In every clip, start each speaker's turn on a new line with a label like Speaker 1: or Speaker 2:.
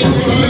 Speaker 1: Thank you.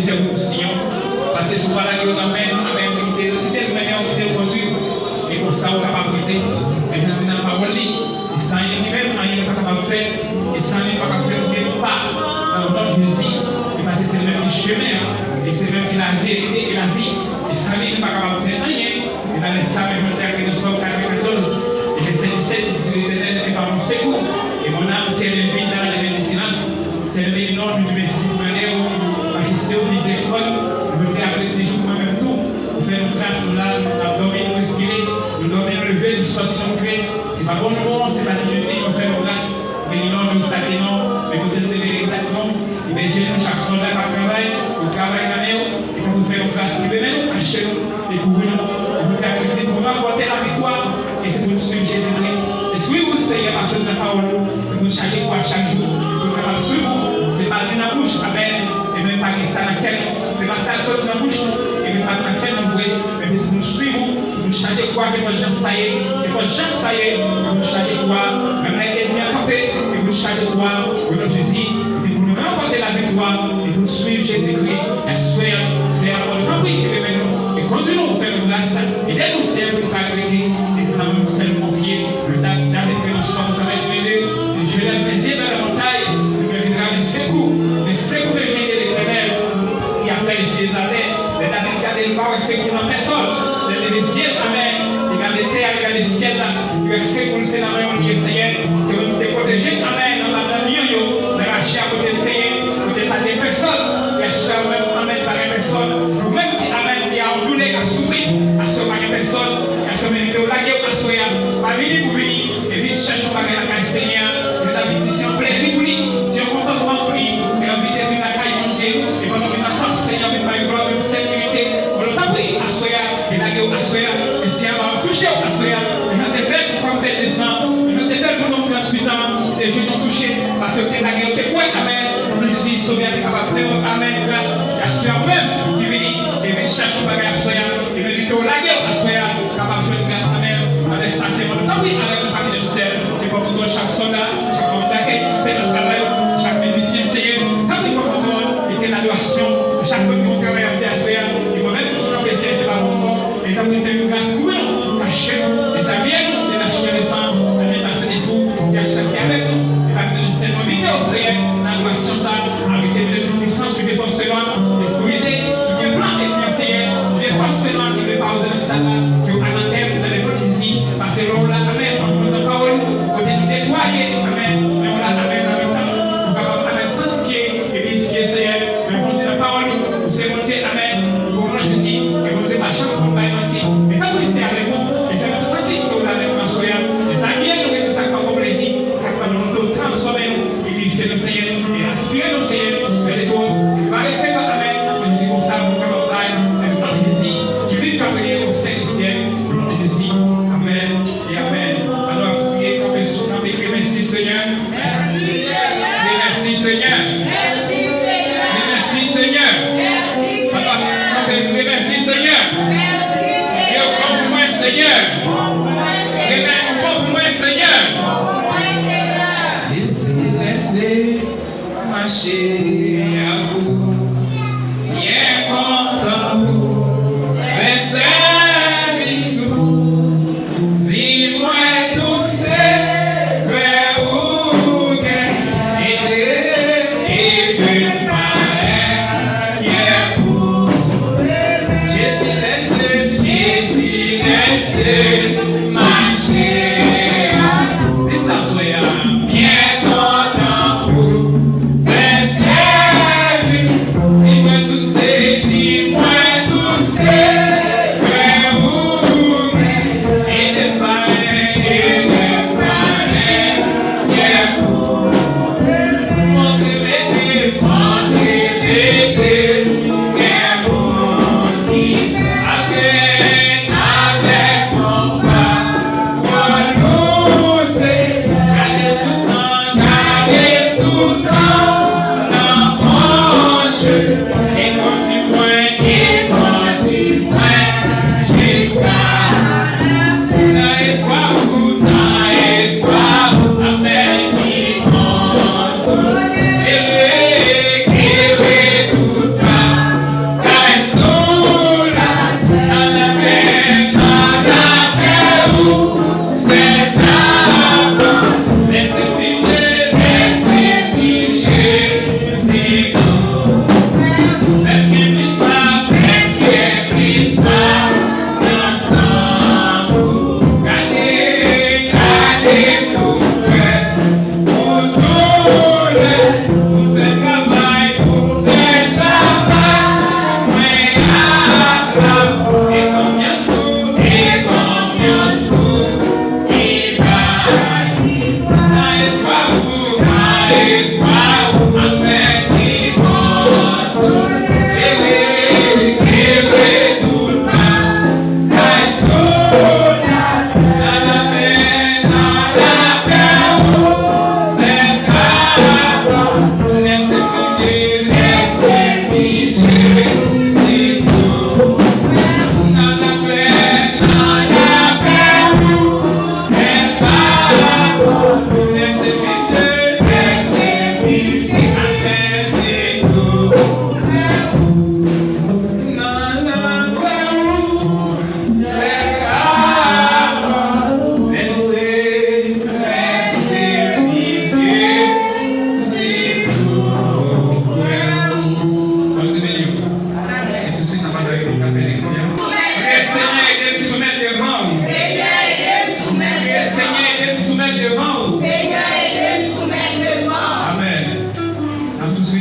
Speaker 1: faire aussi. Parce que souvent, là, on amène, quitter le meilleur, quitter le conduit. Et pour ça, on est capable de quitter. Et dans la parole, et sans lui-même, rien n'est pas capable de faire. Et sans lui, pas capable de faire pas dans le nom de Jésus. Et parce que c'est le même chemin. Et c'est le même qui est la vérité et la vie. Et sans lui, il n'est pas capable de faire rien. Et dans les Psalmes 21, nous sommes 94. Et verset 17, si l'Éternel n'était pas mon secours. Et mon âme s'est élevée dans la du silence. C'est le nom du Messie, majesté au miséricorde. Je veux appeler ces jours moi-même tout. Pour faire une grâce, nous là, nous dormir, nous respirer, nous dormir, nous lever, nous sortir, nous créer. C'est pas bon, c'est pas inutile, nous faire une grâce. Mais non, nous sacrons, mais peut-être nous devons exactement. Et bien, j'ai chaque soldat qui travaille, au travail dans les et quand vous faites une grâce, vous devez nous acheter nous, découvrir nous. Vous pouvez accueillir pour nous apporter la victoire. Et c'est pour nous suivre Jésus-Christ. Et suivre le Seigneur parce que c'est la parole. C'est pour nous changer quoi chaque jour. Pour capable de suivre. C'est pas dit dans la bouche, amen. Et même pas que ça dans quel. C'est pas ça sort dans la bouche. Et même pas dans quel nous voyons. Mais c'est pour nous suivre. C'est pour nous changer quoi. Que nos gens ça y est. Et pour gens ça y est. Pour nous changer quoi. Même avec l'ennemi à camper. Et pour nous changer quoi. Pour notre Jésus. C'est pour nous remporter la victoire. Et pour nous suivre Jésus-Christ. Et c'est la parole de Christ. Et continuons à faire une grâce. Et dès que nous sommes pour agréer. Et c'est la même seule confiée. Le temps que nous sommes, ça va être aidé. Et je lève les yeux vers la montagne. Le secours me vient de l'Éternel qui a fait les cieux et la terre. Les David regardent le bas, le secours dans personne. Les ciels, amen. Regarde les terres, regarde les ciels là. Le secours, c'est la main au Dieu Seigneur. C'est où nous te protéger, amen. Dans la nuit, dans la chair, côté de terre, côté pas des personnes. Et à ce même, amen, par une personne. Même qui, amen, qui a endoulé, qui a souffert, à ce par une personne, qui a ce même qui a lagué, à ce ya, pas venir pour venir. Et vite chercher par la caille Seigneur. Et David dit, si on plaisir pour lui, si on contentement pour lui, et on vit de la caille mon Dieu, et pendant que ça tombe, Seigneur, avec ma gloire, une sécurité, on le tape, à ce ya, et lagué, à ce ya, et si on va toucher, à ce ya, et on te fait pour faire des descendre, et on te fait pour nous 38 ans, les jeunes ont touché, parce que t'es lagué, t'es point, amen, pour nous Jésus, sauver, t'es capable de faire, amen, grâce, et à ce ya même, qui vient, et vient chercher au bagage, à ce ya, et vient dire, lagué, à ce ya, capable de jouer une grâce, amen, avec ça, c'est mon tape, avec le paquet de sel, et pour nous, chaque soldat, chaque homme d'accueil, fait notre travail, chaque musicien, Seigneur, tant que pour nous, et que l'adoration, chaque fois que nous travaillons à faire, et moi-même, quand je c'est pas pour nous, et quand nous faisons une grâce pour nous, cachez les amis, et la chair de sang, on est passé des coups, et à choisir avec nous, et avec nous, c'est nos vidéos, Seigneur, l'adoration, ça, avec des vidéos de puissance, qui défendent seulement, esprit, qui est plein de bien, Seigneur, des forces seulement, qui ne veut pas oser le salat, qui ont un terme dans les blocs ici, parce que l'on l'a, amen, en notre parole, côté nous nettoyer, amen, mais on l'a, amen, en même temps, nous pouvons, amen, sanctifier et vivifier, Seigneur, mais on dit la parole, nous sommes montés, amen, pour nous ici, et vous êtes à chaque combat, ici, et quand vous êtes avec nous, et que nous sentons que vous l'avez dans le soya, et ça vient nous mettre ça comme au plaisir, ça va nous transformer, et vivifier le Seigneur, et aspirer le Seigneur, et les tours, il va rester, amen, c'est aussi comme ça, pour comme on et nous parlons ici, qui vit qu'à venir au Saint-Ciel, au nom de Jésus, amen, et amen. Alors, priez comme écrit, merci Seigneur. Merci Seigneur. Merci Seigneur. Merci Seigneur. Merci Seigneur. Merci Seigneur. Merci Seigneur. Merci Seigneur. Pour moi Seigneur. Pour moi Seigneur. Laissez marcher à vous. Bien content vous. Laissez
Speaker 2: One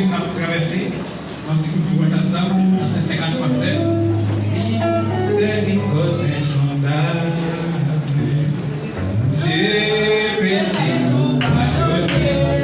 Speaker 1: nous avons traversé. Un petit coup de poing ensemble, dans ces 53-7. Miséricorde insondable, Dieu petit nous pardonner.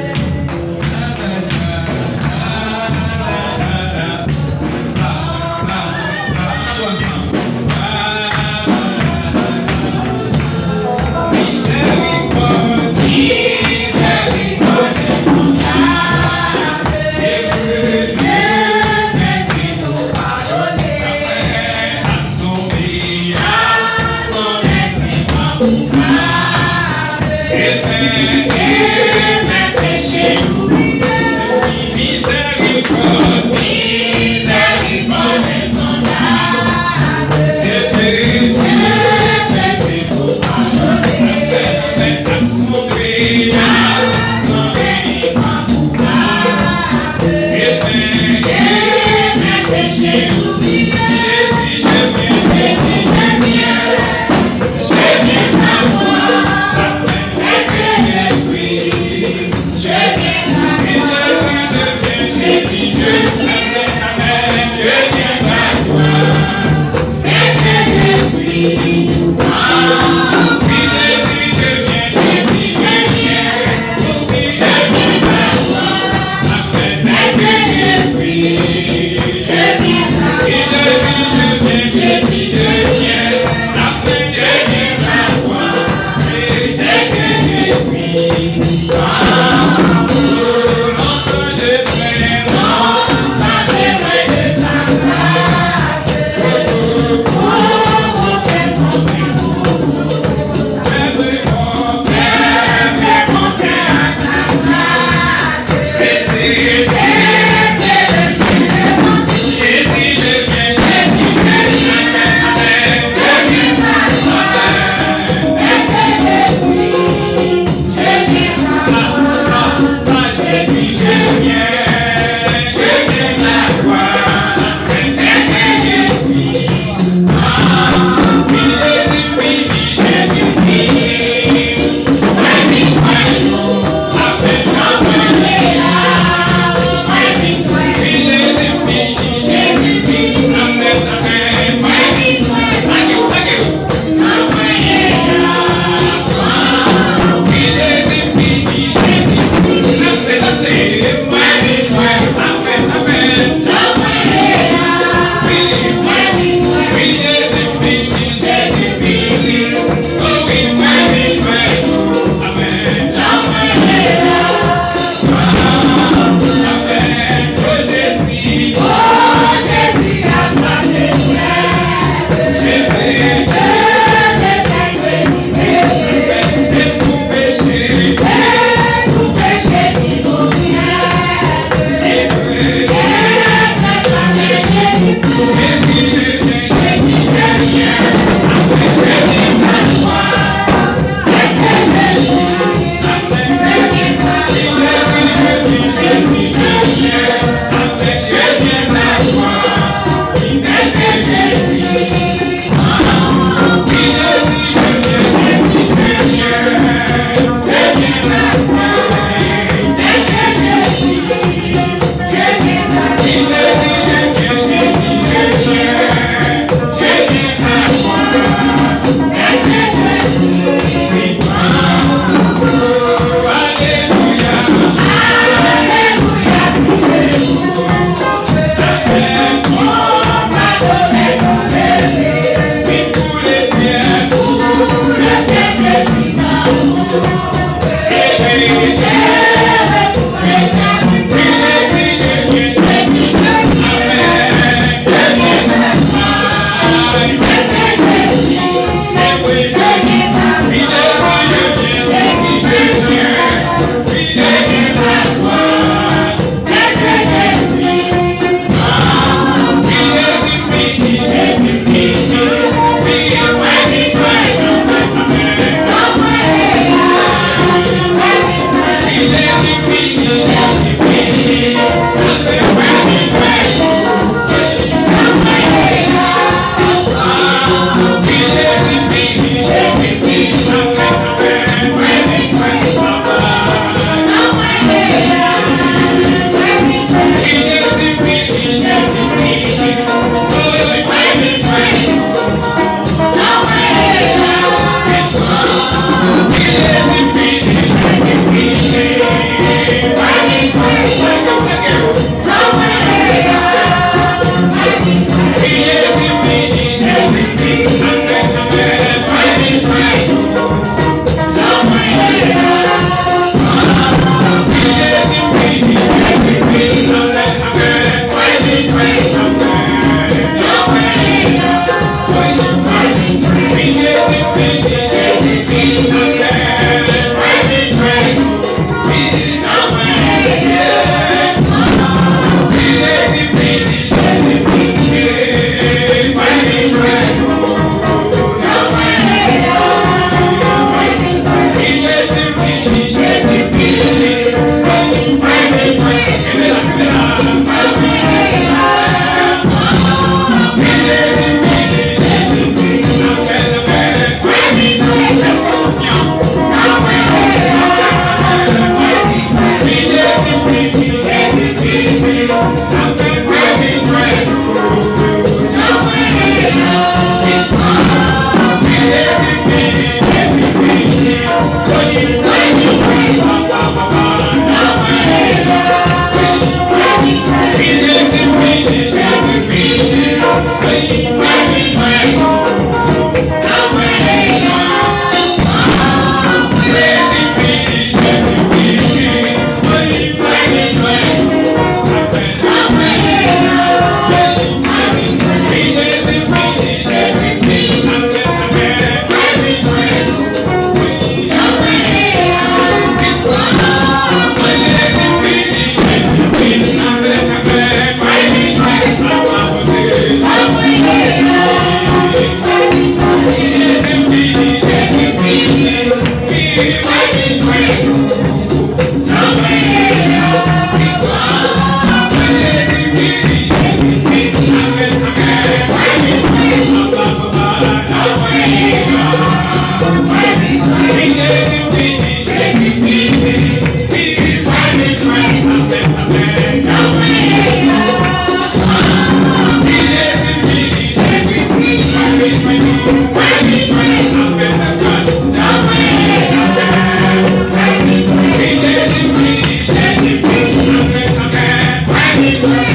Speaker 1: Amen.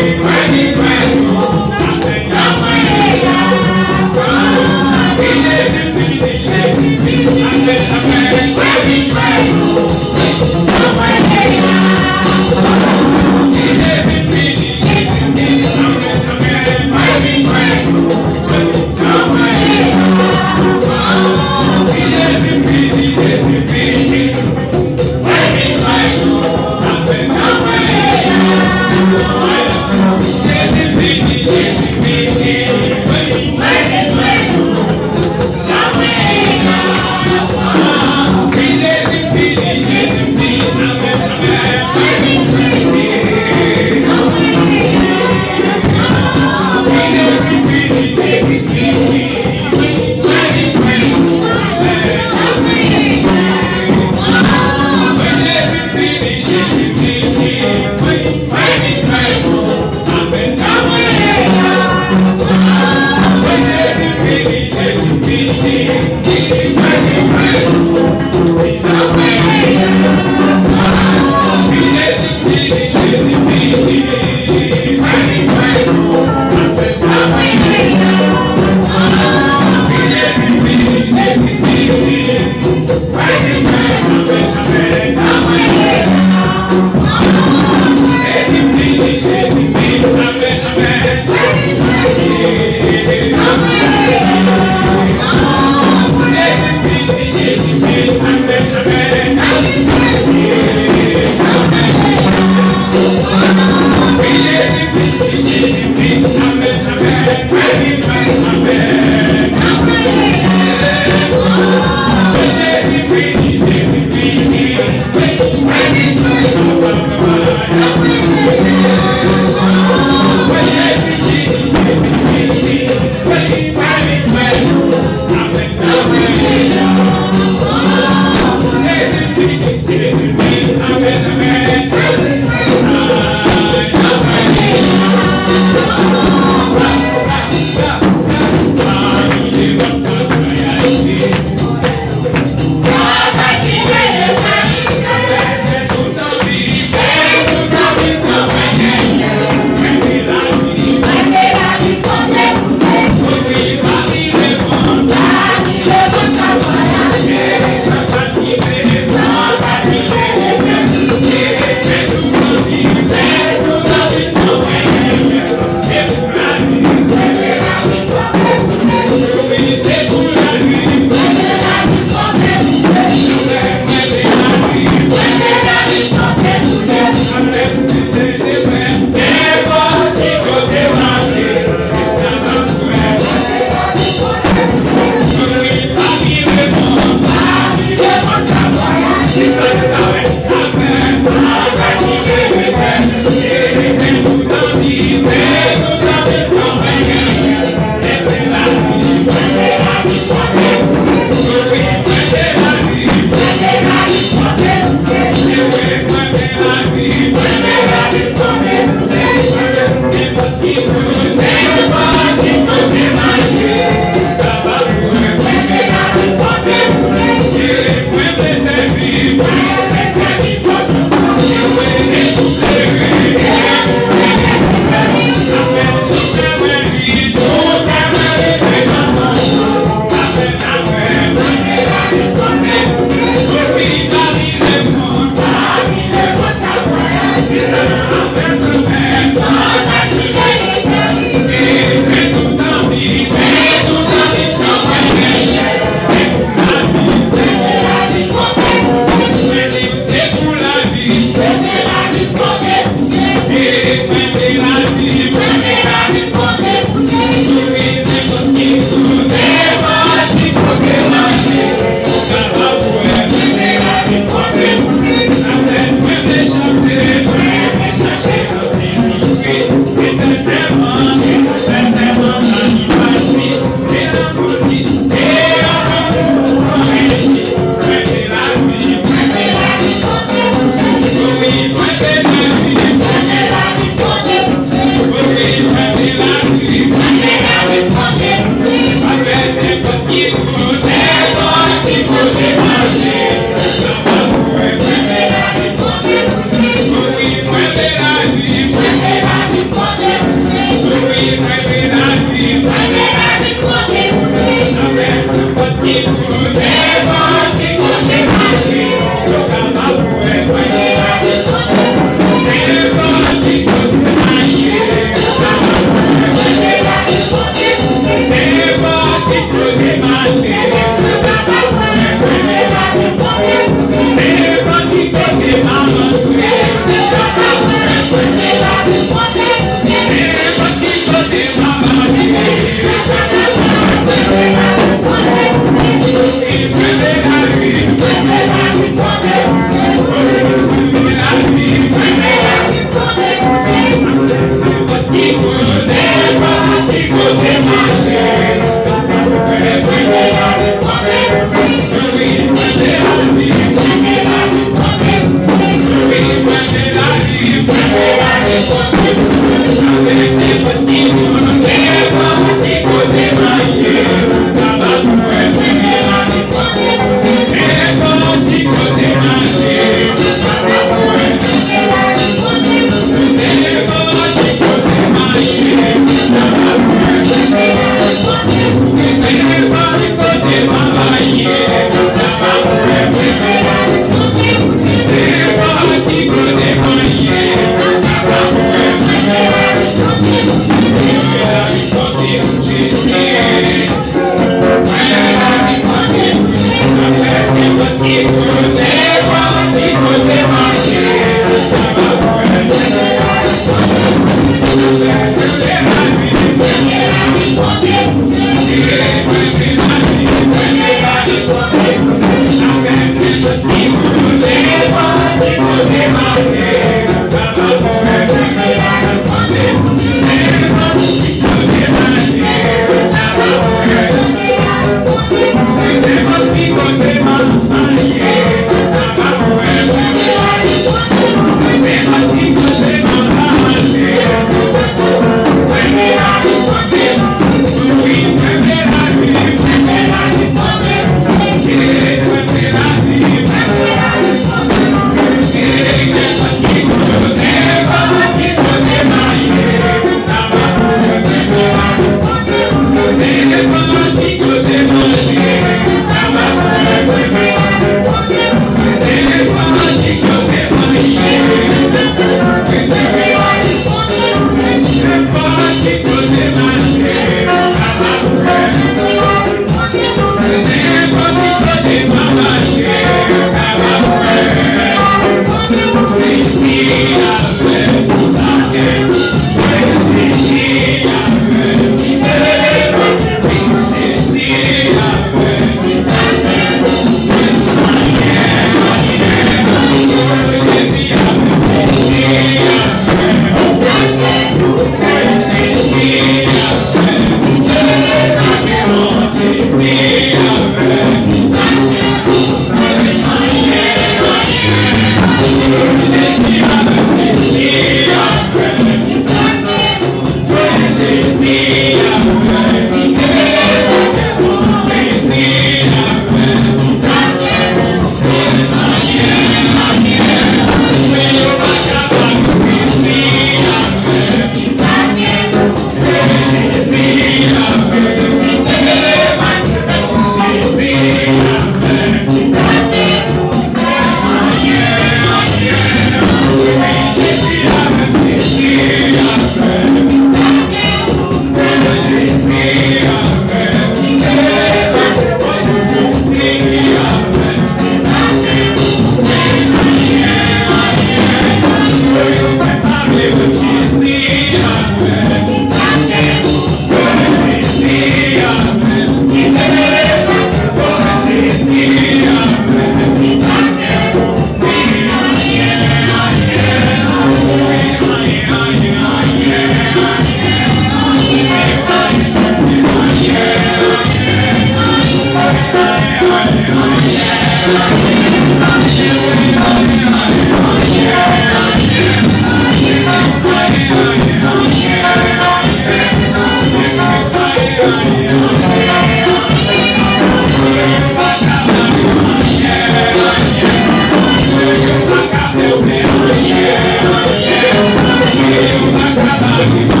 Speaker 1: Thank you.